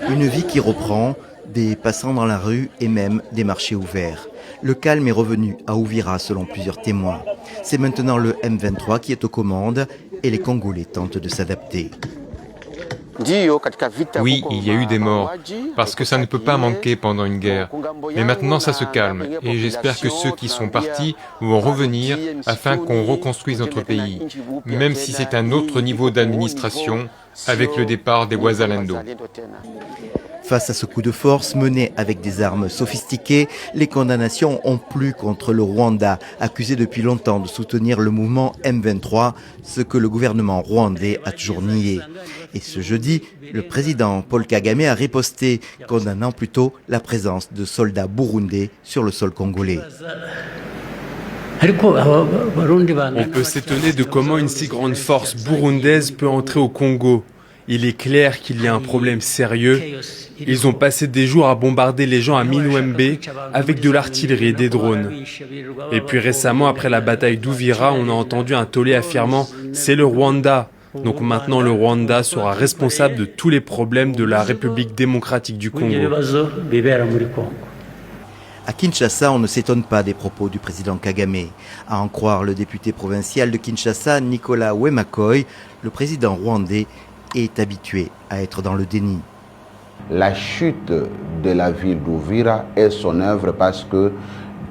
Une vie qui reprend, des passants dans la rue et même des marchés ouverts. Le calme est revenu à Uvira selon plusieurs témoins. C'est maintenant le M23 qui est aux commandes et les Congolais tentent de s'adapter. Oui, il y a eu des morts, parce que ça ne peut pas manquer pendant une guerre. Mais maintenant ça se calme, et j'espère que ceux qui sont partis vont revenir afin qu'on reconstruise notre pays, même si c'est un autre niveau d'administration avec le départ des Wazalendo. Face à ce coup de force mené avec des armes sophistiquées, les condamnations ont plu contre le Rwanda, accusé depuis longtemps de soutenir le mouvement M23, ce que le gouvernement rwandais a toujours nié. Et ce jeudi, le président Paul Kagame a riposté, condamnant plutôt la présence de soldats burundais sur le sol congolais. On peut s'étonner de comment une si grande force burundaise peut entrer au Congo. Il est clair qu'il y a un problème sérieux. Ils ont passé des jours à bombarder les gens à Minwembe avec de l'artillerie et des drones. Et puis récemment, après la bataille d'Uvira, on a entendu un tollé affirmant « c'est le Rwanda ». Donc maintenant, le Rwanda sera responsable de tous les problèmes de la République démocratique du Congo. À Kinshasa, on ne s'étonne pas des propos du président Kagame. À en croire le député provincial de Kinshasa, Nicolas Wemakoy, le président rwandais est habitué à être dans le déni. La chute de la ville d'Uvira est son œuvre parce que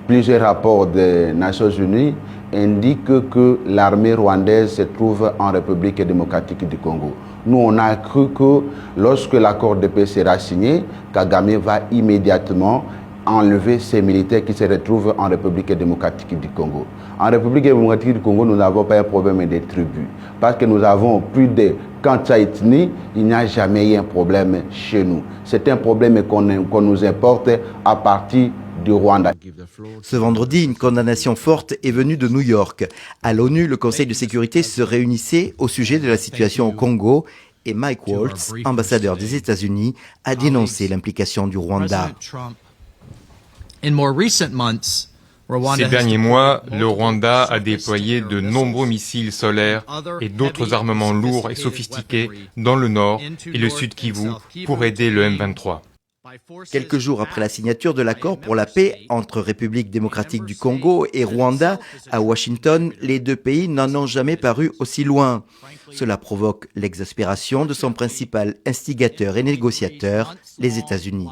plusieurs rapports des Nations Unies indiquent que l'armée rwandaise se trouve en République démocratique du Congo. Nous, on a cru que lorsque l'accord de paix sera signé, Kagame va immédiatement enlever ces militaires qui se retrouvent en République démocratique du Congo. En République démocratique du Congo, nous n'avons pas un problème des tribus. Parce que nous avons plus de 400 ethnies, il n'y a jamais eu un problème chez nous. C'est un problème qu'on nous importe à partir du Rwanda. Ce vendredi, une condamnation forte est venue de New York. À l'ONU, le Conseil de sécurité se réunissait au sujet de la situation au Congo et Mike Waltz, ambassadeur des États-Unis, a dénoncé l'implication du Rwanda. Ces derniers mois, le Rwanda a déployé de nombreux missiles solaires et d'autres armements lourds et sophistiqués dans le nord et le sud Kivu pour aider le M23. Quelques jours après la signature de l'accord pour la paix entre République démocratique du Congo et Rwanda, à Washington, les deux pays n'en ont jamais paru aussi loin. Cela provoque l'exaspération de son principal instigateur et négociateur, les États-Unis.